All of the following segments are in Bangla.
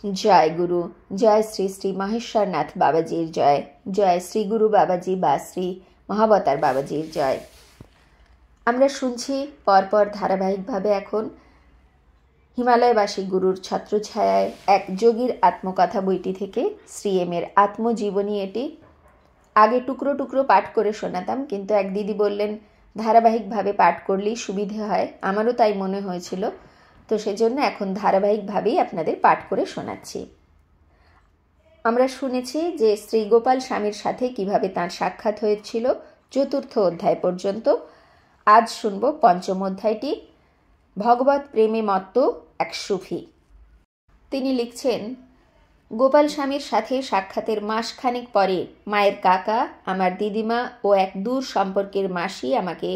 জয় গুরু, জয় শ্রী শ্রী মহেশ্বরনাথ বাবাজির জয়, জয় শ্রী গুরু বাবাজি বা শ্রী মহাবতার বাবাজির জয়। আমরা শুনছি পরপর ধারাবাহিকভাবে এখন হিমালয়বাসী গুরুর ছত্রছায়ায় এক যোগীর আত্মকথা বইটি থেকে শ্রী এমের আত্মজীবনী। এটি আগে টুকরো টুকরো পাঠ করে শোনাতাম, কিন্তু এক দিদি বললেন ধারাবাহিকভাবে পাঠ করলেই সুবিধে হয়। আমারও তাই মনে হয়েছিল, তো সেজন্য এখন ধারাবাহিকভাবেই আপনাদের পাঠ করে শোনাচ্ছি। আমরা শুনেছি যে শ্রী গোপাল স্বামীর সাথে কিভাবে তাঁর সাক্ষাৎ হয়েছিল ৪র্থ অধ্যায় পর্যন্ত। আজ শুনব ৫ম অধ্যায়টি, ভগবত প্রেমে মত্ত এক সুফি। তিনি লিখছেন, গোপাল স্বামীর সাথে সাক্ষাতের মাসখানেক পরে মায়ের কাকা, আমার দিদিমা ও এক দূর সম্পর্কের মাসি আমাকে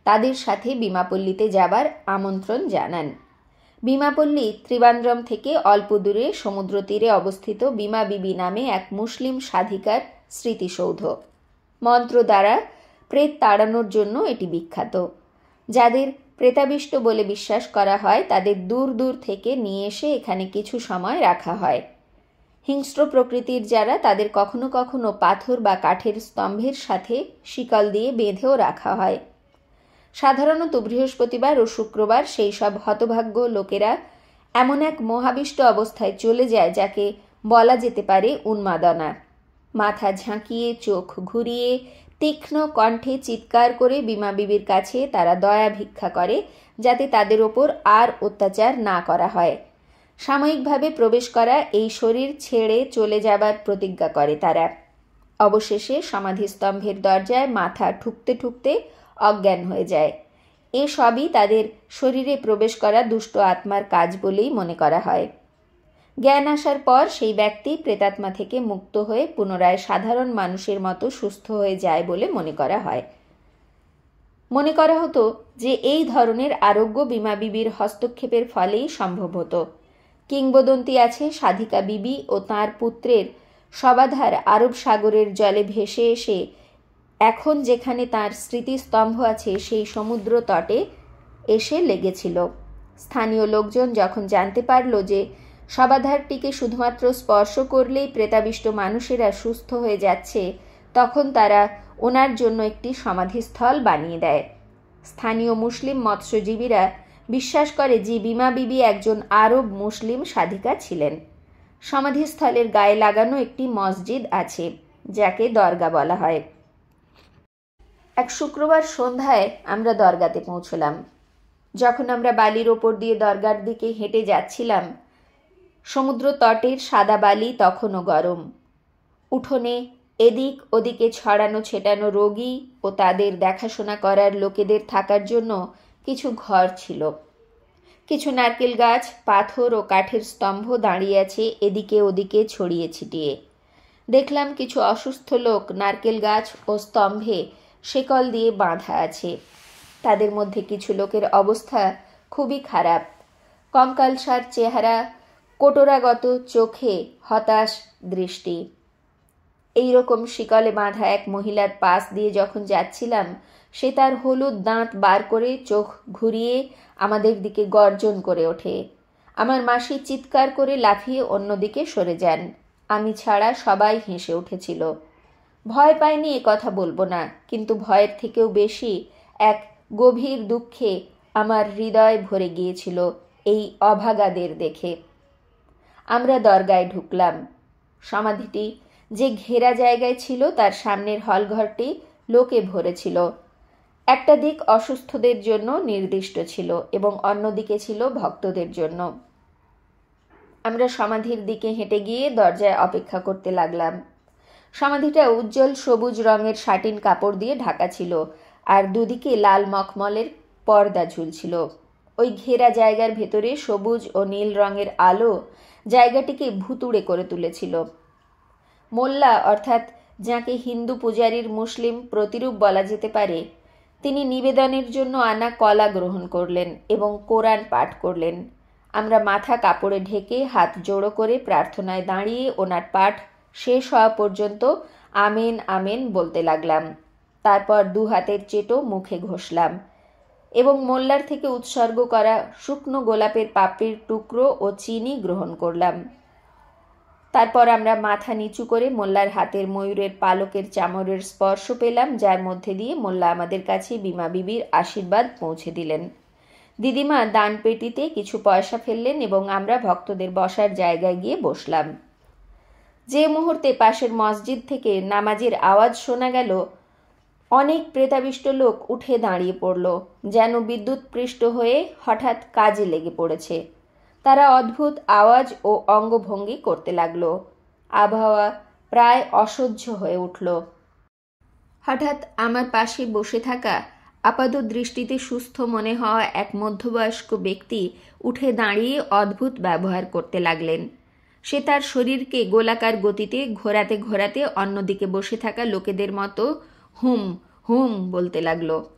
তাদের সাথে বিমাপল্লীতে যাবার আমন্ত্রণ জানান। বিমাপল্লী ত্রিবান্দ্রম থেকে অল্প দূরে সমুদ্র তীরে অবস্থিত বিমা বিবি নামে এক মুসলিম সাধিকার স্মৃতিসৌধ। মন্ত্র দ্বারা প্রেত তাড়ানোর জন্য এটি বিখ্যাত। যাদের প্রেতাবিষ্ট বলে বিশ্বাস করা হয় তাদের দূর দূর থেকে নিয়ে এসে এখানে কিছু সময় রাখা হয়। হিংস্র প্রকৃতির যারা তাদের কখনো কখনো পাথর বা কাঠের স্তম্ভের সাথে শিকল দিয়ে বেঁধেও রাখা হয়। সাধারণত বৃহস্পতিবার ও শুক্রবার সেই সব হতভাগ্য লোকেরা এমন এক মোহাবিষ্ট অবস্থায় চলে যায় যাকে বলা যেতে পারে উন্মাদনা। মাথা ঝাঁকিয়ে, চোখ ঘুরিয়ে, তীক্ষ্ণ কণ্ঠে চিৎকার করে বিমা বিবির কাছে তারা দয়া ভিক্ষা করে যাতে তাদের ওপর আর অত্যাচার না করা হয়। সাময়িকভাবে প্রবেশ করা এই শরীর ছেড়ে চলে যাবার প্রতিজ্ঞা করে তারা। অবশেষে সমাধিস্তম্ভের দরজায় মাথা ঠুকতে ঠুকতে অজ্ঞান হয়ে যায়। এ সবই তাদের শরীরে প্রবেশ করা দুষ্ট আত্মার কাজ বলেই মনে করা হয়। জ্ঞান আসার পর সেই ব্যক্তি প্রেতাত্মা থেকে মুক্ত হয়ে পুনরায় সাধারণ মানুষের মতো সুস্থ হয়ে যায় বলে মনে করা হয়। মনে করা হতো যে এই ধরনের আরোগ্য বিমা বিবির হস্তক্ষেপের ফলেই সম্ভব হতো। কিংবদন্তি আছে সাধিকা বিবি ও তাঁর পুত্রের সবাধার আরব সাগরের জলে ভেসে এসে এখন যেখানে তাঁর স্মৃতিস্তম্ভ আছে সেই সমুদ্র তটে এসে লেগেছিল। স্থানীয় লোকজন যখন জানতে পারল যে সবাধারটিকে শুধুমাত্র স্পর্শ করলেই প্রেতাবিষ্ট মানুষেরা সুস্থ হয়ে যাচ্ছে, তখন তারা ওনার জন্য একটি সমাধিস্থল বানিয়ে দেয়। স্থানীয় মুসলিম মৎস্যজীবীরা বিশ্বাস করে যে বিমা বিবি একজন আরব মুসলিম সাধিকা ছিলেন। সমাধিস্থলের গায়ে লাগানো একটি মসজিদ আছে যাকে দরগা বলা হয়। এক শুক্রবার সন্ধ্যায় আমরা দরগাতে পৌঁছলাম। যখন আমরা বালির ওপর দিয়ে দরগার দিকে হেঁটে যাচ্ছিলাম, সমুদ্র তটের সাদা বালি তখনও গরম। উঠোনে এদিক ওদিকে ছড়ানো ছেটানো রোগী ও তাদের দেখাশোনা করার লোকেদের থাকার জন্য কিছু ঘর ছিল। কিছু নারকেল গাছ, পাথর ও কাঠের স্তম্ভ দাঁড়িয়ে আছে এদিকে ওদিকে ছড়িয়ে ছিটিয়ে। দেখলাম কিছু অসুস্থ লোক নারকেল গাছ ও স্তম্ভে শেকল দিয়ে বাঁধা আছে। তাদের মধ্যে কিছু লোকের অবস্থা খুবই খারাপ। কঙ্কালসার চেহারা, কোটরাগত চোখে হতাশ দৃষ্টি। এইরকম শিকলে বাঁধা এক মহিলার পাশ দিয়ে যখন যাচ্ছিলাম, সে তার হলুদ দাঁত বার করে চোখ ঘুরিয়ে আমাদের দিকে গর্জন করে ওঠে। আমার মাসি চিৎকার করে লাফিয়ে অন্যদিকে সরে যান। আমি ছাড়া সবাই হেসে উঠেছিল। ভয় পাইনি এ কথা বলবো না, কিন্তু ভয়ের থেকেও বেশি এক গভীর দুঃখে আমার হৃদয় ভরে গিয়েছিল এই অভাগাদের দেখে। আমরা দরগায় ঢুকলাম। সমাধিটি যে ঘেরা জায়গায় ছিল তার সামনের হলঘরটি লোকে ভরেছিল। একটা দিক অসুস্থদের জন্য নির্দিষ্ট ছিল এবং অন্যদিকে ছিল ভক্তদের জন্য। আমরা সমাধির দিকে হেঁটে গিয়ে দরজায় অপেক্ষা করতে লাগলাম। সমাধিটা উজ্জ্বল সবুজ রঙের শাটিন কাপড় দিয়ে ঢাকা ছিল আর দুদিকে লাল মখমলের পর্দা ঝুলছিল। ওই ঘেরা জায়গার ভেতরে সবুজ ও নীল রঙের আলো জায়গাটিকে ভুতুড়ে করে তুলেছিল। মোল্লা, অর্থাৎ যাকে হিন্দু পূজারীর মুসলিম প্রতিরূপ বলা যেতে পারে, তিনি নিবেদনের জন্য আনা কলা গ্রহণ করলেন এবং কোরআন পাঠ করলেন। আমরা মাথা কাপড়ে ঢেকে হাত জোড়ো করে প্রার্থনায় দাঁড়িয়ে ওনার পাঠ শেষ হওয়া পর্যন্ত আমেন আমেন বলতে লাগলাম। তারপর দু হাতের চেটো মুখে ঘষলাম এবং মোল্লার থেকে উৎসর্গ করা শুকনো গোলাপের পাপড়ির টুকরো ও চিনি গ্রহণ করলাম। তারপর আমরা মাথা নিচু করে মোল্লার হাতের ময়ূরের পালকের চামরের স্পর্শ পেলাম, যার মধ্যে দিয়ে মোল্লা আমাদের কাছে বিমা বিবির আশীর্বাদ পৌঁছে দিলেন। দিদিমা দান পেটিতে কিছু পয়সা ফেললেন এবং আমরা ভক্তদের বসার জায়গায় গিয়ে বসলাম। যে মুহূর্তে পাশের মসজিদ থেকে নামাজের আওয়াজ শোনা গেল, অনেক প্রেতাবিষ্ট লোক উঠে দাঁড়িয়ে পড়ল, যেন বিদ্যুৎ পৃষ্ঠ হয়ে হঠাৎ কাজে লেগে পড়েছে। তারা অদ্ভুত আওয়াজ ও অঙ্গভঙ্গি করতে লাগল। আবহাওয়া প্রায় অসহ্য হয়ে উঠল। হঠাৎ আমার পাশে বসে থাকা আপাত দৃষ্টিতে সুস্থ মনে হওয়া এক মধ্যবয়স্ক ব্যক্তি উঠে দাঁড়িয়ে অদ্ভুত ব্যবহার করতে লাগলেন। সে তার শরীরকে গোলাকার গতিতে ঘোরাতে ঘোরাতে অন্যদিকে বসে থাকা লোকেদের মতো হুম হুম বলতে লাগলো।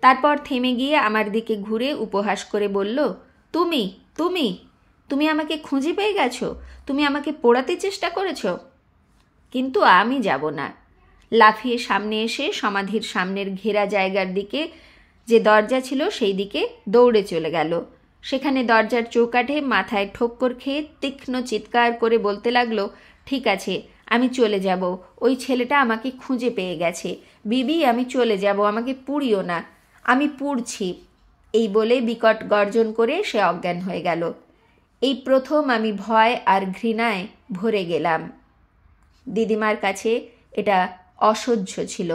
তারপর থেমে গিয়ে আমার দিকে ঘুরে উপহাস করে বলল, তুমি তুমি তুমি আমাকে খুঁজে পেয়ে গেছো? তুমি আমাকে পোড়াতে চেষ্টা করেছো? কিন্তু আমি যাব না। লাফিয়ে সামনে এসে সমাধির সামনের ঘেরা জায়গার দিকে যে দরজা ছিল সেই দিকে দৌড়ে চলে গেল। সেখানে দরজার চৌকাঠে মাথায় ঠোক্কর খেয়ে তীক্ষ্ণ চিৎকার করে বলতে লাগলো, ঠিক আছে, আমি চলে যাব। ওই ছেলেটা আমাকে খুঁজে পেয়ে গেছে। বিবি, আমি চলে যাব, আমাকে পুড়িও না, আমি পুড়ছি। এই বলে বিকট গর্জন করে সে অজ্ঞান হয়ে গেল। এই প্রথম আমি ভয় আর ঘৃণায় ভরে গেলাম। দিদিমার কাছে এটা অসহ্য ছিল।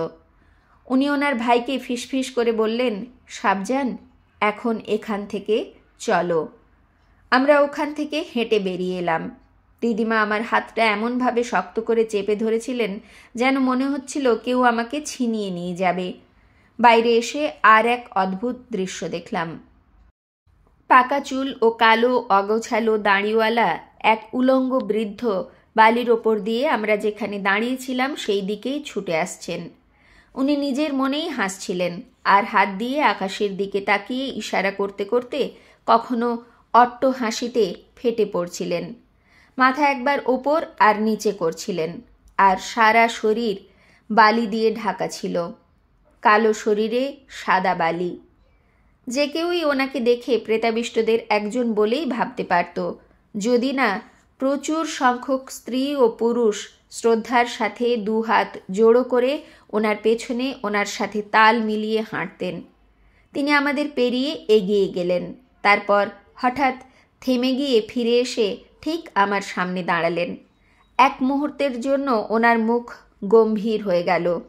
উনি ওনার ভাইকে ফিসফিস করে বললেন, সাবধান, এখন এখান থেকে চলো। আমরা ওখান থেকে হেঁটে বেরিয়ে এলাম। দিদিমা আমার হাতটা এমনভাবে শক্ত করে চেপে ধরেছিলেন যেন মনে হচ্ছিল কেউ আমাকে ছিনিয়ে নিয়ে যাবে। বাইরে এসে আর এক অদ্ভুত দৃশ্য দেখলাম। পাকা চুল ও কালো অগোছালো দাড়িওয়ালা এক উলঙ্গ বৃদ্ধ বালির ওপর দিয়ে আমরা যেখানে দাঁড়িয়েছিলাম সেই দিকেই ছুটে আসছেন। উনি নিজের মনেই হাসছিলেন আর হাত দিয়ে আকাশের দিকে তাকিয়ে ইশারা করতে করতে কখনো অট্ট হাসিতে ফেটে পড়ছিলেন। মাথা একবার ওপর আর নিচে করছিলেন, আর সারা শরীর বালি দিয়ে ঢাকা ছিল। কালো শরীরে সাদা বালি। যে কেউই ওনাকে দেখে প্রেতাবিষ্টদের একজন বলেই ভাবতে পারত, যদি না প্রচুর সংখ্যক স্ত্রী ও পুরুষ শ্রদ্ধার সাথে দুহাত জোড়ো করে ওনার পেছনে ওনার সাথে তাল মিলিয়ে হাঁটতেন। তিনি আমাদের পেরিয়ে এগিয়ে গেলেন। তারপর হঠাৎ থেমে গিয়ে ফিরে এসে ঠিক আমার সামনে দাঁড়ালেন। এক মুহূর্তের জন্য ওনার মুখ গম্ভীর হয়ে গেল।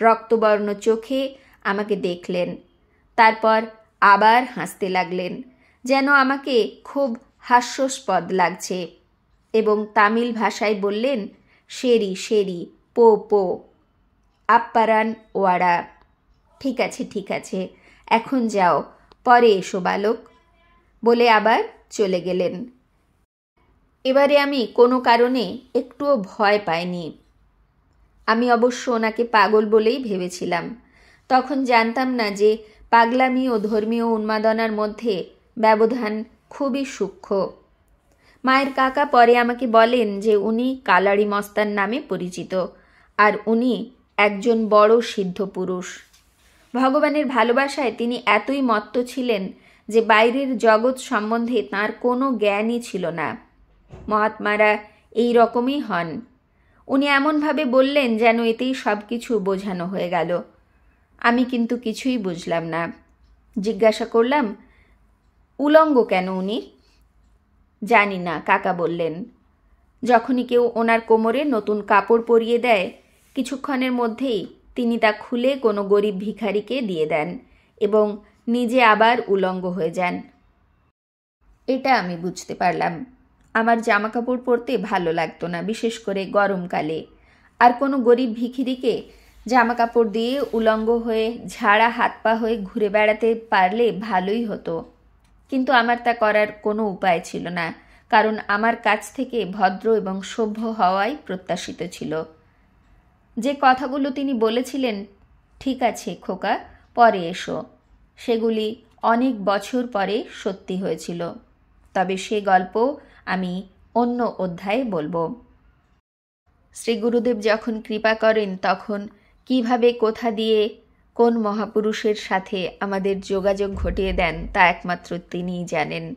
রক্তবর্ণ চোখে আমাকে দেখলেন। তারপর আবার হাসতে লাগলেন, যেন আমাকে খুব হাস্যাস্পদ লাগছে, এবং তামিল ভাষায় বললেন, শেরি শেরি পো পো আপ্পারান ওয়াড়া। ঠিক আছে ঠিক আছে, এখন যাও, পরে এসো বালক, বলে আবার চলে গেলেন। এবারে আমি কোনো কারণে একটুও ভয় পাইনি। আমি অবশ্য ওনাকে পাগল বলেই ভেবেছিলাম। তখন জানতাম না যে পাগলামি ও ধর্মীয় উন্মাদনার মধ্যে ব্যবধান খুবই সূক্ষ্ম। মায়ের কাকা পরে আমাকে বলেন যে উনি কালাড়ি মস্তান নামে পরিচিত, আর উনি একজন বড় সিদ্ধ পুরুষ। ভগবানের ভালোবাসায় তিনি এতই মত্ত ছিলেন যে বাইরের জগৎ সম্বন্ধে তাঁর কোনো জ্ঞানই ছিল না। মহাত্মারা এই রকমই হন। উনি এমনভাবে বললেন যেন এতেই সব কিছু বোঝানো হয়ে গেল। আমি কিন্তু কিছুই বুঝলাম না। জিজ্ঞাসা করলাম, উলঙ্গ কেন উনি? জানি না, কাকা বললেন। যখনই কেউ ওনার কোমরে নতুন কাপড় পরিয়ে দেয়, কিছুক্ষণের মধ্যেই তিনি তা খুলে কোনো গরিব ভিখারিকে দিয়ে দেন এবং নিজে আবার উলঙ্গ হয়ে যান। এটা আমি বুঝতে পারলাম। আমার জামা কাপড় পরতে ভালো লাগতো না, বিশেষ করে গরমকালে। আর কোনো গরিব ভিখিরিকে জামা কাপড় দিয়ে উলঙ্গ হয়ে ঝাড়া হাত পা হয়ে ঘুরে বেড়াতে পারলে ভালোই হতো। কিন্তু আমার তা করার কোনো উপায় ছিল না, কারণ আমার কাছ থেকে ভদ্র এবং সভ্য হওয়াই প্রত্যাশিত ছিল। যে কথাগুলো তিনি বলেছিলেন, ঠিক আছে খোকা, পরে এসো, সেগুলি অনেক বছর পরে সত্যি হয়েছিল। তবে সে গল্প আমি অন্য অধ্যায়ে বলবো। শ্রী গুরুদেব যখন কৃপা করেন তখন কিভাবে কোথা দিয়ে কোন মহাপুরুষের সাথে আমাদের যোগাযোগ ঘটিয়ে দেন তা একমাত্র তিনিই জানেন।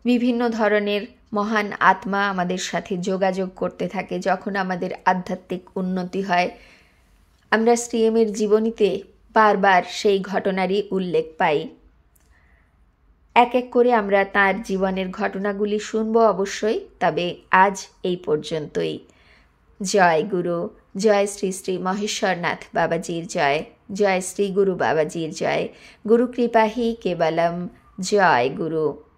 বিভিন্ন ধরনের মহান আত্মা আমাদের সাথে যোগাযোগ করতে থাকে, যখন আমাদের আধ্যাত্মিক উন্নতি হয়। আমরা শ্রীএমের জীবনীতে বারবার সেই ঘটনারই উল্লেখ পাই। এক এক করে আমরা তার জীবনের ঘটনাগুলি শুনব অবশ্যই, তবে আজ এই পর্যন্তই। জয় গুরু, জয় শ্রী শ্রী মহেশ্বরনাথ বাবাজির জয়, জয় শ্রী গুরু বাবাজির জয়। গুরু কৃপা হি কেবলম। জয় গুরু।